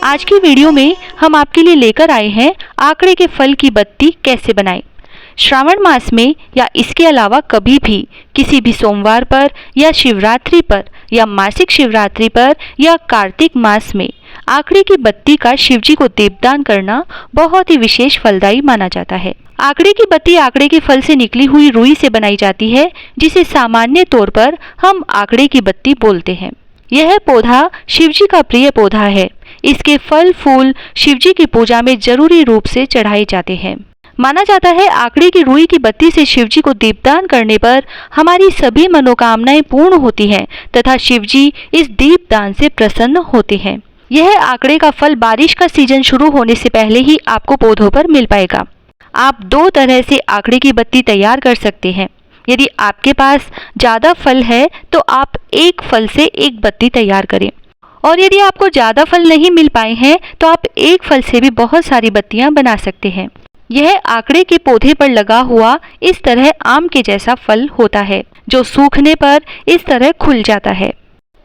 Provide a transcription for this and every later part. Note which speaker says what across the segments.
Speaker 1: आज की वीडियो में हम आपके लिए लेकर आए हैं आंकड़े के फल की बत्ती कैसे बनाएं। श्रावण मास में या इसके अलावा कभी भी किसी भी सोमवार पर या शिवरात्रि पर या मासिक शिवरात्रि पर या कार्तिक मास में आंकड़े की बत्ती का शिवजी को दीपदान करना बहुत ही विशेष फलदायी माना जाता है। आंकड़े की बत्ती आंकड़े के फल से निकली हुई रुई से बनाई जाती है, जिसे सामान्य तौर पर हम आंकड़े की बत्ती बोलते हैं। यह पौधा शिवजी का प्रिय पौधा है। इसके फल फूल शिवजी की पूजा में जरूरी रूप से चढ़ाए जाते हैं। माना जाता है आंकड़े की रुई की बत्ती से शिवजी को दीपदान करने पर हमारी सभी मनोकामनाएं पूर्ण होती हैं तथा शिवजी इस दीपदान से प्रसन्न होते हैं। यह आंकड़े का फल बारिश का सीजन शुरू होने से पहले ही आपको पौधों पर मिल पाएगा। आप दो तरह से आंकड़े की बत्ती तैयार कर सकते हैं। यदि आपके पास ज़्यादा फल है तो आप एक फल से एक बत्ती तैयार करें, और यदि आपको ज़्यादा फल नहीं मिल पाए हैं तो आप एक फल से भी बहुत सारी बत्तियां बना सकते हैं। यह आंकड़े के पौधे पर लगा हुआ इस तरह आम के जैसा फल होता है, जो सूखने पर इस तरह खुल जाता है।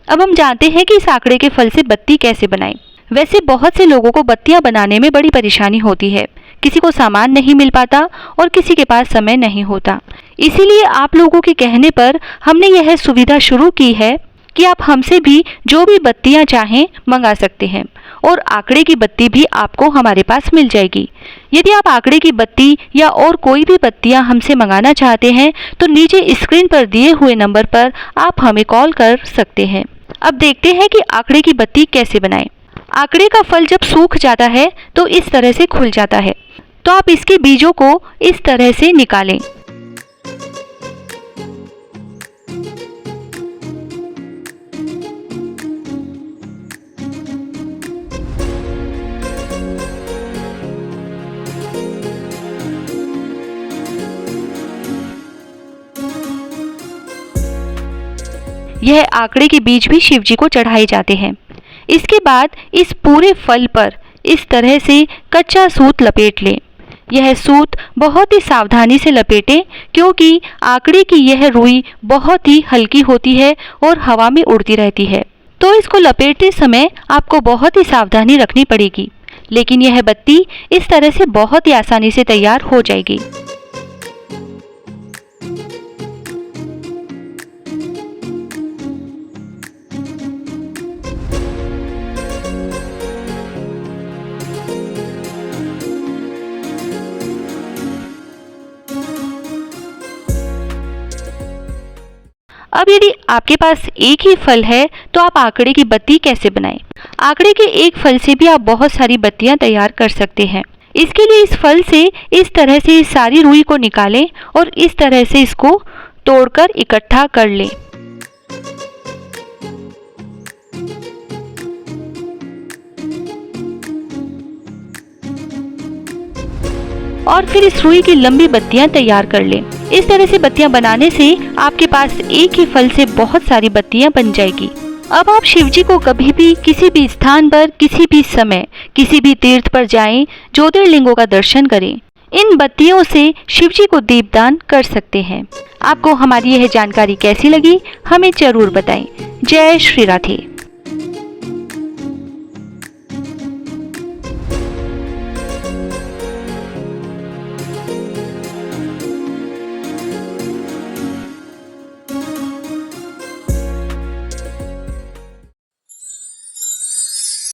Speaker 1: अब हम जानते हैं कि इस आंकड़े के फल से बत्ती कैसे बनाएं। वैसे बहुत से लोगों को बत्तियां बनाने में बड़ी परेशानी होती है। किसी को सामान नहीं मिल पाता और किसी के पास समय नहीं होता। इसीलिए आप लोगों के कहने पर हमने यह सुविधा शुरू की है कि आप हमसे भी जो भी बत्तियां चाहें मंगा सकते हैं, और आंकड़े की बत्ती भी आपको हमारे पास मिल जाएगी। यदि आप आंकड़े की बत्ती या और कोई भी बत्तियां हमसे मंगाना चाहते हैं तो नीचे स्क्रीन पर दिए हुए नंबर पर आप हमें कॉल कर सकते हैं। अब देखते हैं कि आंकड़े की बत्ती कैसे बनाएं। आंकड़े का फल जब सूख जाता है तो इस तरह से खुल जाता है, तो आप इसके बीजों को इस तरह से निकालें। यह आंकड़े के बीज भी शिवजी को चढ़ाए जाते हैं। इसके बाद इस पूरे फल पर इस तरह से कच्चा सूत लपेट लें। यह सूत बहुत ही सावधानी से लपेटें, क्योंकि आंकड़े की यह रुई बहुत ही हल्की होती है और हवा में उड़ती रहती है, तो इसको लपेटते समय आपको बहुत ही सावधानी रखनी पड़ेगी। लेकिन यह बत्ती इस तरह से बहुत ही आसानी से तैयार हो जाएगी। अब यदि आपके पास एक ही फल है तो आप आंकड़े की बत्ती कैसे बनाएं? आंकड़े के एक फल से भी आप बहुत सारी बत्तियां तैयार कर सकते हैं। इसके लिए इस फल से इस तरह से सारी रुई को निकालें और इस तरह से इसको तोड़कर इकट्ठा कर लें। और फिर इस रुई की लंबी बत्तियां तैयार कर लें। इस तरह से बत्तियां बनाने से आपके पास एक ही फल से बहुत सारी बत्तियां बन जाएगी। अब आप शिवजी को कभी भी किसी भी स्थान पर किसी भी समय किसी भी तीर्थ पर जाएं, ज्योतिर्लिंगों का दर्शन करें। इन बत्तियों से शिवजी को दीपदान कर सकते हैं। आपको हमारी यह जानकारी कैसी लगी हमें जरूर बताएं। जय श्री राधे।